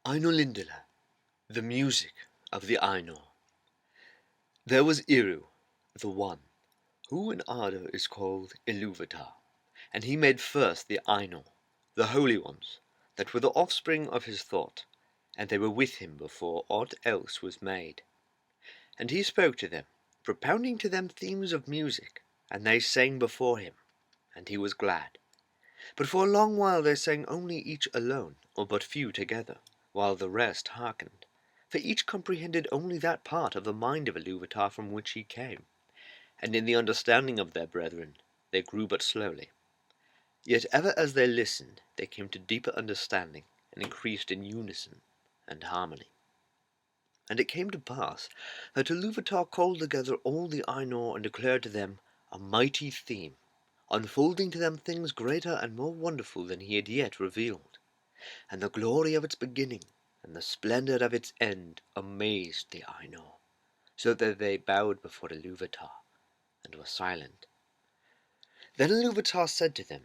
Ainulindalë, the music of the Ainur. There was Eru, the One, who in Arda is called Ilúvatar, and he made first the Ainur, the holy ones, that were the offspring of his thought, and they were with him before aught else was made. And he spoke to them, propounding to them themes of music, and they sang before him, and he was glad. But for a long while they sang only each alone, or but few together, while the rest hearkened, for each comprehended only that part of the mind of Ilúvatar from which he came, and in the understanding of their brethren they grew but slowly. Yet ever as they listened they came to deeper understanding, and increased in unison and harmony. And it came to pass that Ilúvatar called together all the Ainur and declared to them a mighty theme, unfolding to them things greater and more wonderful than he had yet revealed. And the glory of its beginning and the splendor of its end amazed the Ainur, so that they bowed before Ilúvatar and were silent. Then Ilúvatar said to them,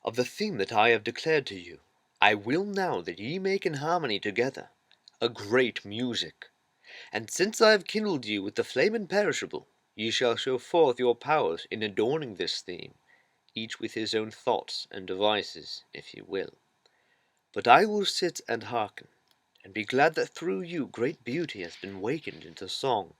"Of the theme that I have declared to you, I will now that ye make in harmony together a great music. And since I have kindled you with the flame imperishable, ye shall show forth your powers in adorning this theme, each with his own thoughts and devices, if ye will. But I will sit and hearken, and be glad that through you great beauty has been wakened into song."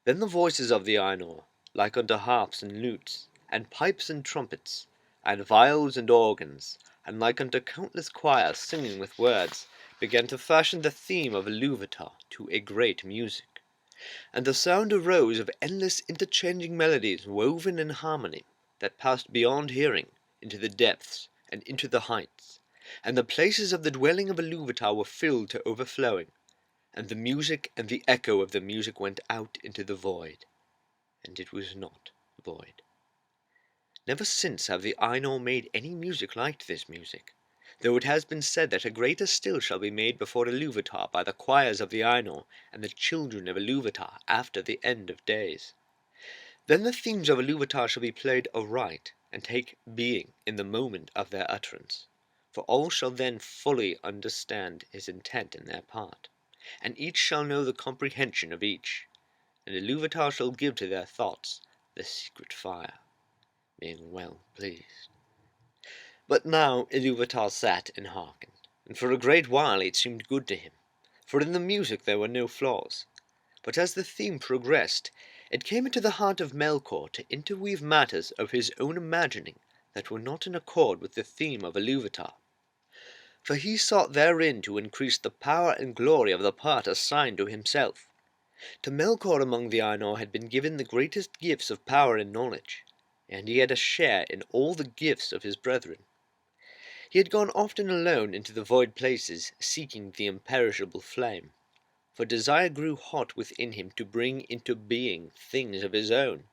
Then the voices of the Ainur, like unto harps and lutes, and pipes and trumpets, and viols and organs, and like unto countless choirs singing with words, began to fashion the theme of Ilúvatar to a great music. And the sound arose of endless interchanging melodies woven in harmony, that passed beyond hearing, into the depths and into the heights, and the places of the dwelling of Ilúvatar were filled to overflowing, and the music and the echo of the music went out into the void, and it was not void. Never since have the Ainur made any music like this music, though it has been said that a greater still shall be made before Ilúvatar by the choirs of the Ainur and the children of Ilúvatar after the end of days. Then the themes of Ilúvatar shall be played aright, and take being in the moment of their utterance, for all shall then fully understand his intent in their part, and each shall know the comprehension of each, and Ilúvatar shall give to their thoughts the secret fire, being well pleased. But now Ilúvatar sat and hearkened, and for a great while it seemed good to him, for in the music there were no flaws. But as the theme progressed, it came into the heart of Melkor to interweave matters of his own imagining that were not in accord with the theme of Ilúvatar. For he sought therein to increase the power and glory of the part assigned to himself. To Melkor among the Ainur had been given the greatest gifts of power and knowledge, and he had a share in all the gifts of his brethren. He had gone often alone into the void places, seeking the imperishable flame, for desire grew hot within him to bring into being things of his own,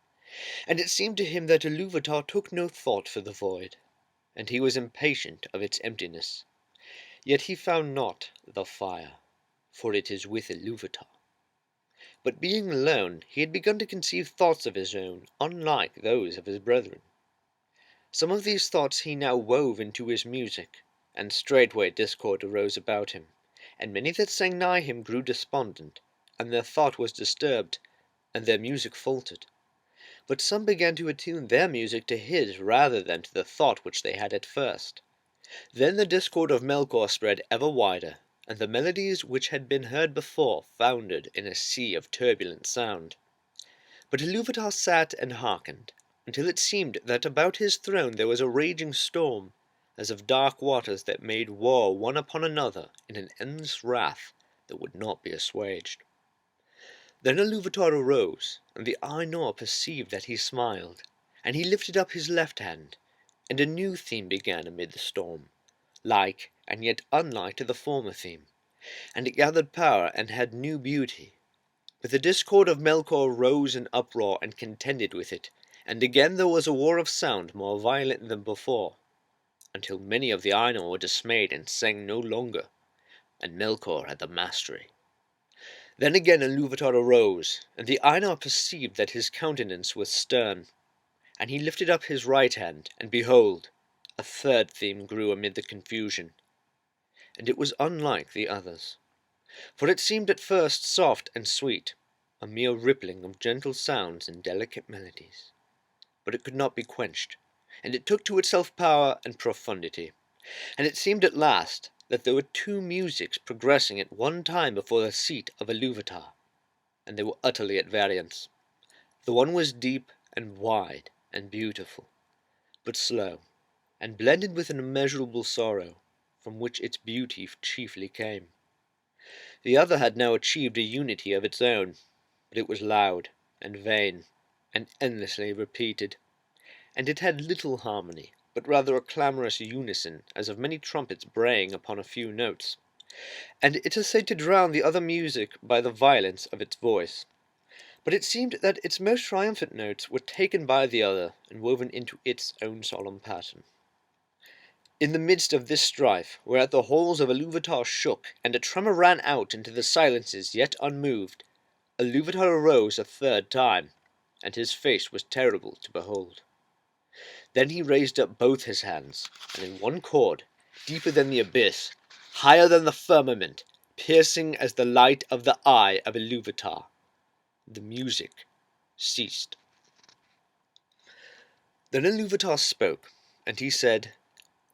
and it seemed to him that Ilúvatar took no thought for the void, and he was impatient of its emptiness. Yet he found not the fire, for it is with Ilúvatar. But being alone, he had begun to conceive thoughts of his own, unlike those of his brethren. Some of these thoughts he now wove into his music, and straightway discord arose about him, and many that sang nigh him grew despondent, and their thought was disturbed, and their music faltered. But some began to attune their music to his rather than to the thought which they had at first. Then the discord of Melkor spread ever wider, and the melodies which had been heard before foundered in a sea of turbulent sound. But Ilúvatar sat and hearkened, until it seemed that about his throne there was a raging storm, as of dark waters that made war one upon another in an endless wrath that would not be assuaged. Then Ilúvatar arose, and the Ainur perceived that he smiled, and he lifted up his left hand, and a new theme began amid the storm, like and yet unlike to the former theme, and it gathered power and had new beauty. But the discord of Melkor rose in uproar and contended with it, and again there was a war of sound more violent than before, until many of the Ainur were dismayed and sang no longer, and Melkor had the mastery. Then again Ilúvatar arose, and the Ainur perceived that his countenance was stern, and he lifted up his right hand, and behold, a third theme grew amid the confusion. and it was unlike the others. For it seemed at first soft and sweet, a mere rippling of gentle sounds and delicate melodies. But it could not be quenched, and it took to itself power and profundity, and it seemed at last that there were two musics progressing at one time before the seat of Ilúvatar, and they were utterly at variance. The one was deep and wide and beautiful, but slow, and blended with an immeasurable sorrow, from which its beauty chiefly came. The other had now achieved a unity of its own, but it was loud and vain, and endlessly repeated, and it had little harmony, but rather a clamorous unison, as of many trumpets braying upon a few notes, and it essayed to drown the other music by the violence of its voice. But it seemed that its most triumphant notes were taken by the other, and woven into its own solemn pattern. In the midst of this strife, whereat the halls of Ilúvatar shook, and a tremor ran out into the silences yet unmoved, Ilúvatar arose a third time, and his face was terrible to behold. Then he raised up both his hands, and in one chord, deeper than the abyss, higher than the firmament, piercing as the light of the eye of Ilúvatar, the music ceased. Then Ilúvatar spoke, and he said,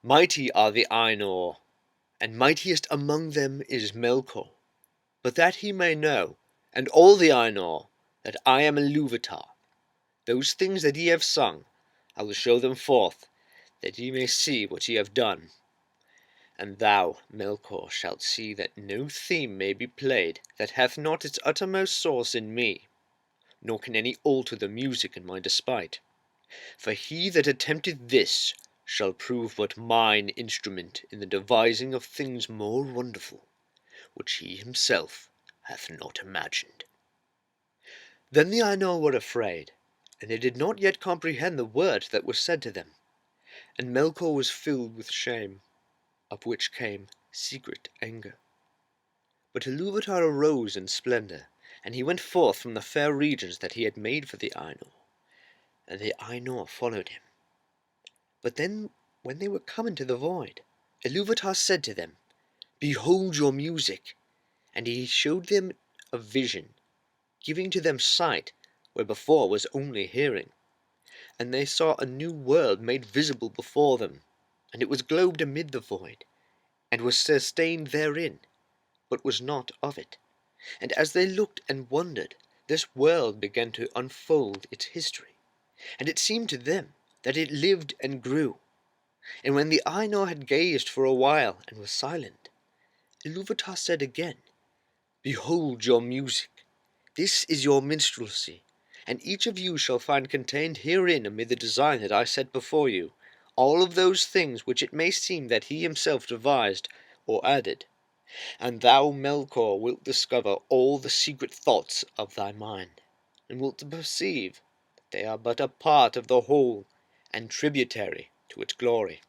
"Mighty are the Ainur, and mightiest among them is Melkor. But that he may know, and all the Ainur, that I am Ilúvatar, those things that ye have sung, I will show them forth, that ye may see what ye have done. And thou, Melkor, shalt see that no theme may be played that hath not its uttermost source in me, nor can any alter the music in my despite. For he that attempteth this shall prove but mine instrument in the devising of things more wonderful, which he himself hath not imagined." Then the Ainur were afraid, and they did not yet comprehend the words that were said to them, and Melkor was filled with shame, of which came secret anger. But Ilúvatar arose in splendour, and he went forth from the fair regions that he had made for the Ainur, and the Ainur followed him. But then, when they were come into the void, Ilúvatar said to them, "Behold your music." And he showed them a vision, giving to them sight, where before was only hearing. And they saw a new world made visible before them, and it was globed amid the void, and was sustained therein, but was not of it. And as they looked and wondered, this world began to unfold its history, and it seemed to them that it lived and grew. And when the Ainur had gazed for a while and was silent, Ilúvatar said again, "Behold your music. This is your minstrelsy, and each of you shall find contained herein, amid the design that I set before you, all of those things which it may seem that he himself devised or added. And thou, Melkor, wilt discover all the secret thoughts of thy mind, and wilt perceive that they are but a part of the whole, and tributary to its glory."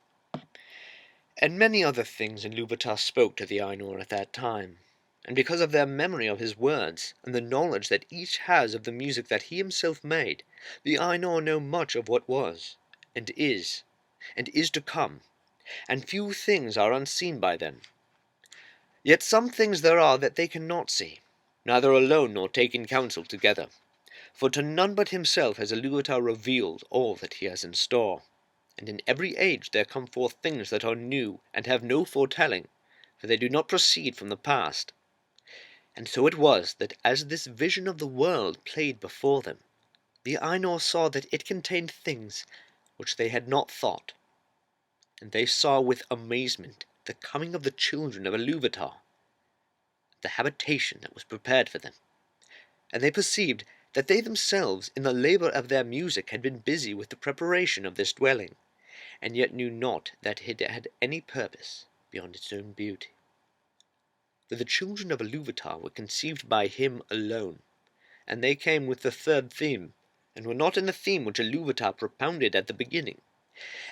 And many other things Ilúvatar spoke to the Ainur at that time, and because of their memory of his words, and the knowledge that each has of the music that he himself made, the Ainur know much of what was, and is to come, and few things are unseen by them. Yet some things there are that they cannot see, neither alone nor taking counsel together, for to none but himself has Ilúvatar revealed all that he has in store. And in every age there come forth things that are new and have no foretelling, for they do not proceed from the past. And so it was that as this vision of the world played before them, the Ainur saw that it contained things which they had not thought. And they saw with amazement the coming of the children of Ilúvatar, the habitation that was prepared for them. And they perceived that they themselves in the labour of their music had been busy with the preparation of this dwelling, and yet knew not that it had any purpose beyond its own beauty. For the children of Ilúvatar were conceived by him alone, and they came with the third theme, and were not in the theme which Ilúvatar propounded at the beginning,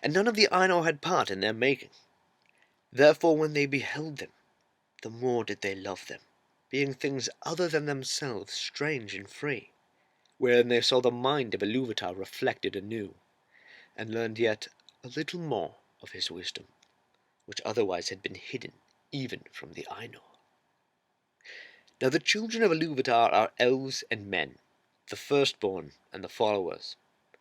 and none of the Ainur had part in their making. Therefore when they beheld them, the more did they love them, being things other than themselves, strange and free, wherein they saw the mind of Ilúvatar reflected anew, and learned yet a little more of his wisdom, which otherwise had been hidden even from the Ainur. Now the children of Ilúvatar are elves and men, the firstborn and the followers,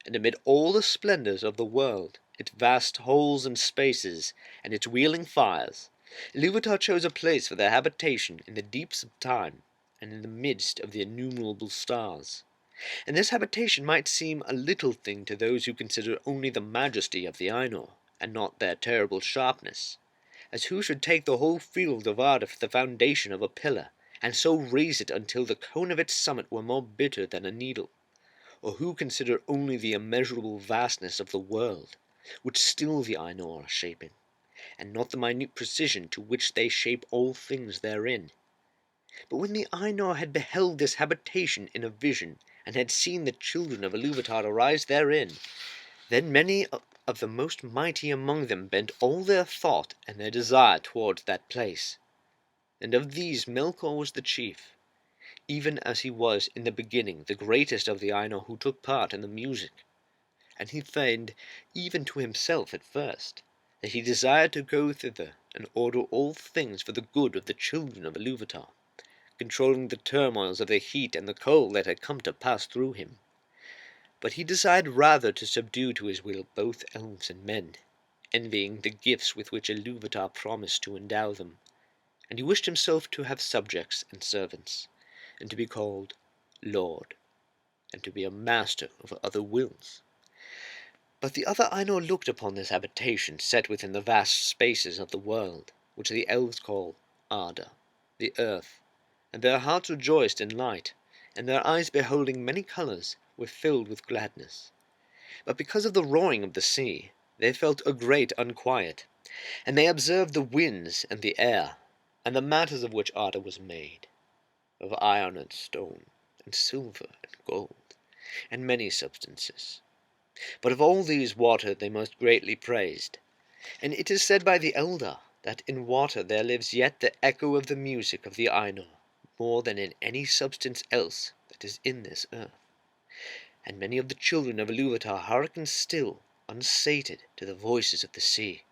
and amid all the splendours of the world, its vast halls and spaces, and its wheeling fires, Ilúvatar chose a place for their habitation in the deeps of time, and in the midst of the innumerable stars. And this habitation might seem a little thing to those who consider only the majesty of the Ainur, and not their terrible sharpness, as who should take the whole field of Arda for the foundation of a pillar, and so raise it until the cone of its summit were more bitter than a needle, or who consider only the immeasurable vastness of the world, which still the Ainur are shaping, and not the minute precision to which they shape all things therein. But when the Ainur had beheld this habitation in a vision, and had seen the children of Ilúvatar arise therein, then many of the most mighty among them bent all their thought and their desire towards that place. And of these Melkor was the chief, even as he was in the beginning the greatest of the Ainur who took part in the music. And he feigned, even to himself at first, that he desired to go thither and order all things for the good of the children of Ilúvatar, controlling the turmoils of the heat and the cold that had come to pass through him. But he desired rather to subdue to his will both elves and men, envying the gifts with which Ilúvatar promised to endow them, and he wished himself to have subjects and servants, and to be called Lord, and to be a master over other wills. But the other Ainur looked upon this habitation set within the vast spaces of the world, which the elves call Arda, the earth, and their hearts rejoiced in light, and their eyes beholding many colours were filled with gladness. But because of the roaring of the sea, they felt a great unquiet, and they observed the winds and the air, and the matters of which Arda was made, of iron and stone, and silver and gold, and many substances. But of all these water they most greatly praised, and it is said by the elder that in water there lives yet the echo of the music of the Ainur, more than in any substance else that is in this earth. And many of the children of Ilúvatar hearken still, unsated, to the voices of the sea,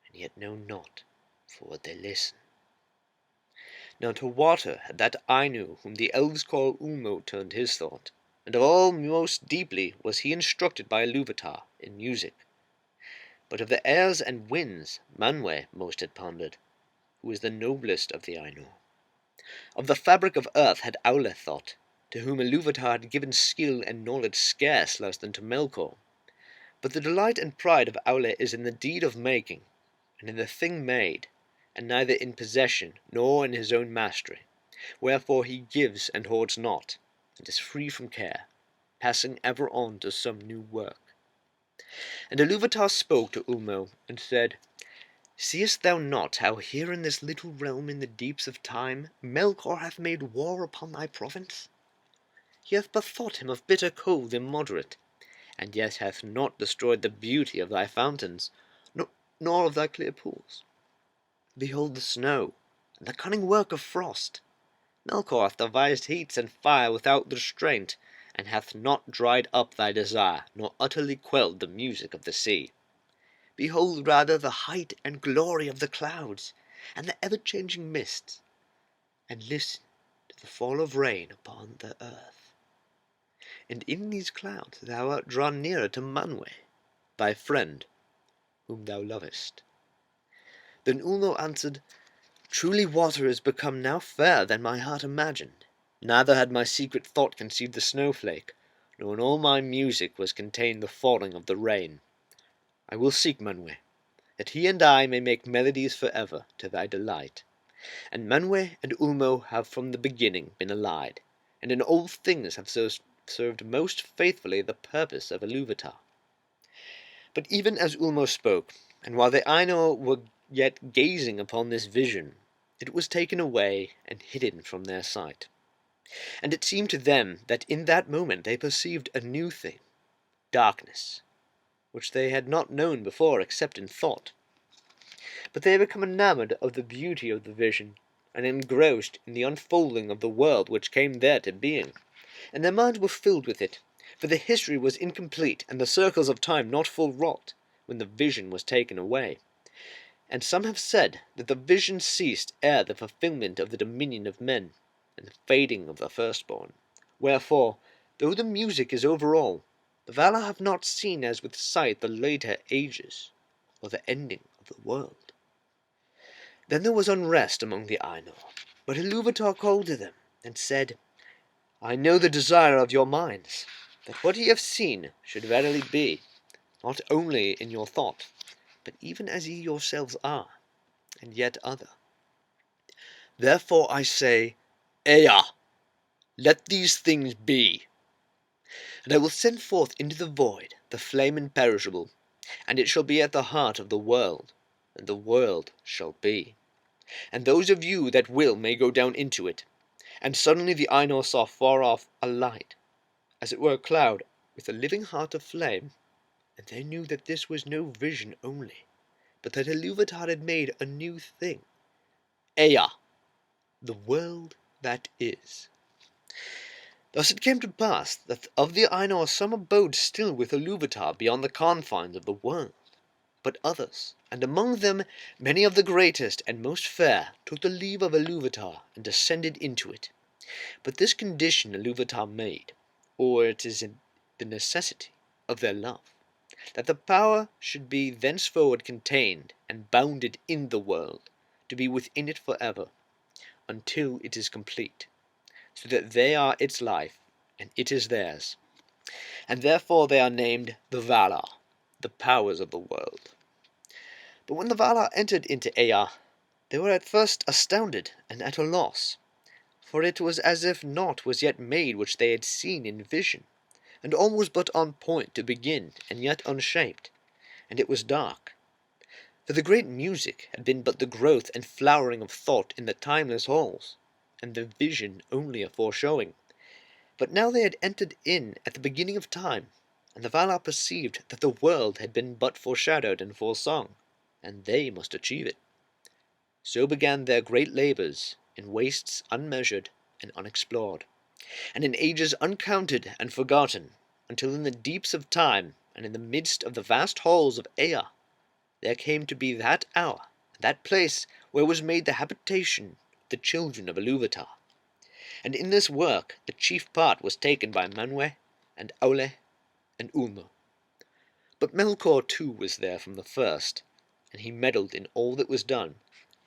and yet know not for what they listen. Now to water had that Ainur whom the elves call Ulmo turned his thought, and of all most deeply was he instructed by Ilúvatar in music. But of the airs and winds Manwe most had pondered, who is the noblest of the Ainur. Of the fabric of earth had Aule thought, to whom Ilúvatar had given skill and knowledge scarce less than to Melkor. But the delight and pride of Aule is in the deed of making, and in the thing made, and neither in possession nor in his own mastery, wherefore he gives and hoards not, and is free from care, passing ever on to some new work. And Ilúvatar spoke to Ulmo, and said, Seest thou not how here in this little realm in the deeps of time Melkor hath made war upon thy province? He hath bethought him of bitter cold immoderate, and yet hath not destroyed the beauty of thy fountains, nor of thy clear pools. Behold the snow, and the cunning work of frost. Melkor hath devised heats and fire without restraint, and hath not dried up thy desire, nor utterly quelled the music of the sea. Behold rather the height and glory of the clouds, and the ever-changing mists, and listen to the fall of rain upon the earth. And in these clouds thou art drawn nearer to Manwe, thy friend, whom thou lovest. Then Ulmo answered, Truly water is become now fairer than my heart imagined. Neither had my secret thought conceived the snowflake, nor in all my music was contained the falling of the rain. I will seek Manwe, that he and I may make melodies for ever to thy delight. And Manwe and Ulmo have from the beginning been allied, and in all things have served most faithfully the purpose of Ilúvatar. But even as Ulmo spoke, and while the Ainur were yet gazing upon this vision, it was taken away and hidden from their sight. And it seemed to them that in that moment they perceived a new thing, darkness, which they had not known before except in thought. But they had become enamored of the beauty of the vision, and engrossed in the unfolding of the world which came there to being, and their minds were filled with it, for the history was incomplete and the circles of time not full wrought, when the vision was taken away. And some have said that the vision ceased ere the fulfilment of the dominion of men, and the fading of the firstborn. Wherefore, though the music is over all, the Valar have not seen as with sight the later ages, or the ending of the world. Then there was unrest among the Ainur, but Ilúvatar called to them, and said, I know the desire of your minds, that what ye have seen should verily be, not only in your thought, but even as ye yourselves are, and yet other. Therefore I say, Ea, let these things be. And I will send forth into the void the flame imperishable, and it shall be at the heart of the world, and the world shall be. And those of you that will may go down into it. And suddenly the Ainur saw far off a light, as it were a cloud, with a living heart of flame, and they knew that this was no vision only, but that Ilúvatar had made a new thing. Ea, the world that is. Thus it came to pass that of the Ainur some abode still with Ilúvatar beyond the confines of the world, but others, and among them many of the greatest and most fair, took the leave of Ilúvatar and descended into it. But this condition Ilúvatar made, or it is in the necessity of their love, that the power should be thenceforward contained and bounded in the world, to be within it for ever, until it is complete, so that they are its life, and it is theirs. And therefore they are named the Valar, the powers of the world. But when the Valar entered into Ea, they were at first astounded and at a loss, for it was as if naught was yet made which they had seen in vision, and all was but on point to begin, and yet unshaped, and it was dark. For the great music had been but the growth and flowering of thought in the timeless halls, and the vision only a foreshowing. But now they had entered in at the beginning of time, and the Valar perceived that the world had been but foreshadowed and foresung, and they must achieve it. So began their great labours, in wastes unmeasured and unexplored, and in ages uncounted and forgotten, until in the deeps of time, and in the midst of the vast halls of Ea, there came to be that hour, and that place, where was made the habitation of the children of Ilúvatar. And in this work the chief part was taken by Manwë, and Aule, and Ulmo. But Melkor too was there from the first, and he meddled in all that was done,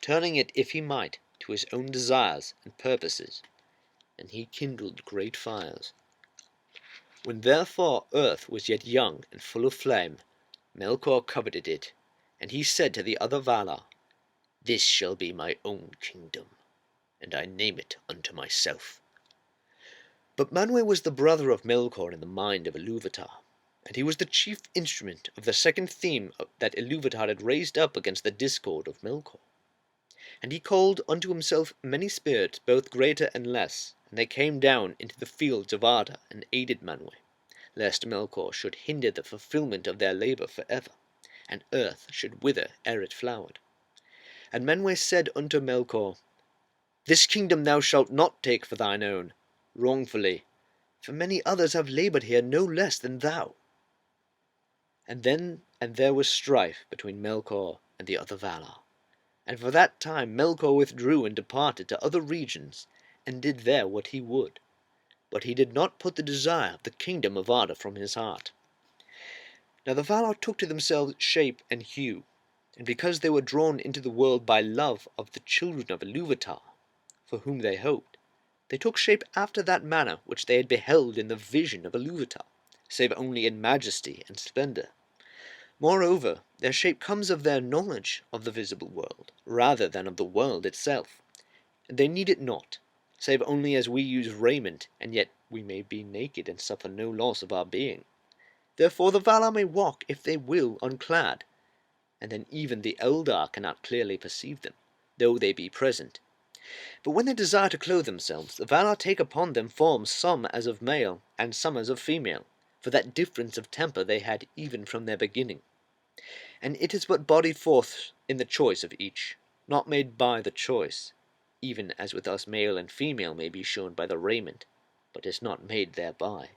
turning it, if he might, to his own desires and purposes, and he kindled great fires. When therefore earth was yet young and full of flame, Melkor coveted it, and he said to the other Valar, This shall be my own kingdom, and I name it unto myself. But Manwë was the brother of Melkor in the mind of Ilúvatar, and he was the chief instrument of the second theme that Ilúvatar had raised up against the discord of Melkor. And he called unto himself many spirits, both greater and less, and they came down into the fields of Arda and aided Manwë, lest Melkor should hinder the fulfilment of their labour for ever, and earth should wither ere it flowered. And Manwë said unto Melkor, This kingdom thou shalt not take for thine own, wrongfully, for many others have laboured here no less than thou. And there was strife between Melkor and the other Valar. And for that time Melkor withdrew and departed to other regions, and did there what he would. But he did not put the desire of the kingdom of Arda from his heart. Now the Valar took to themselves shape and hue, and because they were drawn into the world by love of the children of Ilúvatar, for whom they hoped, they took shape after that manner which they had beheld in the vision of Ilúvatar, save only in majesty and splendour. Moreover, their shape comes of their knowledge of the visible world, rather than of the world itself. And they need it not, save only as we use raiment, and yet we may be naked and suffer no loss of our being. Therefore the Valar may walk, if they will, unclad, and then even the Eldar cannot clearly perceive them, though they be present. But when they desire to clothe themselves, the Valar take upon them forms some as of male, and some as of female, for that difference of temper they had even from their beginning. And it is but bodied forth in the choice of each, not made by the choice, even as with us male and female may be shown by the raiment, but is not made thereby.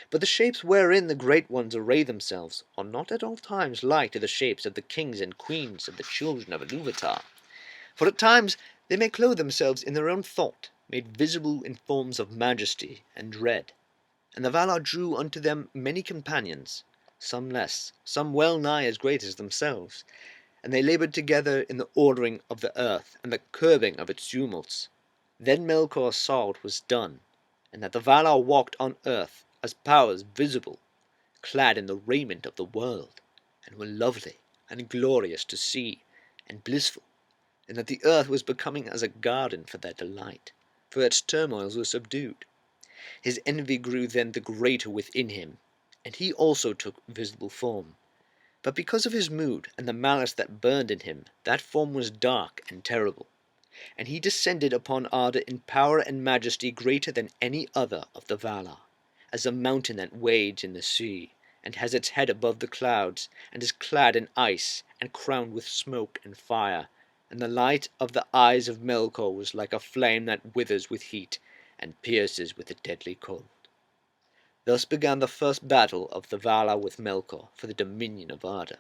But the shapes wherein the great ones array themselves are not at all times like to the shapes of the kings and queens of the children of Ilúvatar. For at times they may clothe themselves in their own thought, made visible in forms of majesty and dread. And the Valar drew unto them many companions, some less, some well nigh as great as themselves, and they laboured together in the ordering of the earth and the curbing of its tumults. Then Melkor saw what was done, and that the Valar walked on earth as powers visible, clad in the raiment of the world, and were lovely and glorious to see, and blissful, and that the earth was becoming as a garden for their delight, for its turmoils were subdued. His envy grew then the greater within him, and he also took visible form. But because of his mood and the malice that burned in him, that form was dark and terrible. And he descended upon Arda in power and majesty greater than any other of the Valar, as a mountain that wades in the sea, and has its head above the clouds, and is clad in ice, and crowned with smoke and fire. And the light of the eyes of Melkor was like a flame that withers with heat, and pierces with a deadly cold. Thus began the first battle of the Valar with Melkor for the dominion of Arda.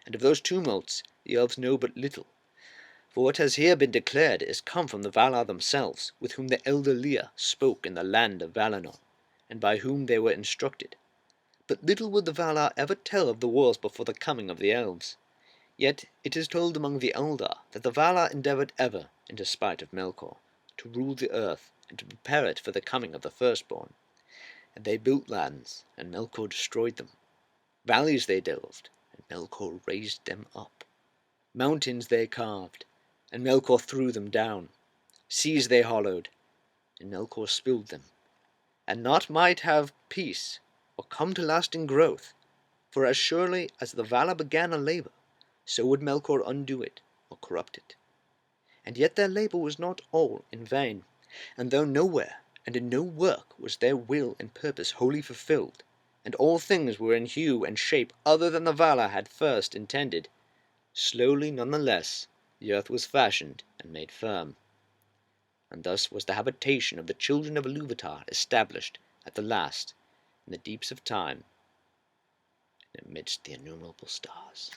And of those tumults the elves know but little, for what has here been declared is come from the Valar themselves, with whom the elder Lia spoke in the land of Valinor, and by whom they were instructed. But little would the Valar ever tell of the wars before the coming of the elves. Yet it is told among the Eldar that the Valar endeavoured ever, in despite of Melkor, to rule the earth, and to prepare it for the coming of the firstborn. And they built lands, and Melkor destroyed them. Valleys they delved, and Melkor raised them up. Mountains they carved, and Melkor threw them down. Seas they hollowed, and Melkor spilled them. And naught might have peace, or come to lasting growth, for as surely as the Valar began a labour, so would Melkor undo it, or corrupt it. And yet their labour was not all in vain, and though nowhere and in no work was their will and purpose wholly fulfilled, and all things were in hue and shape other than the Valar had first intended, slowly none the less the earth was fashioned and made firm. And thus was the habitation of the children of Ilúvatar established at the last in the deeps of time and amidst the innumerable stars.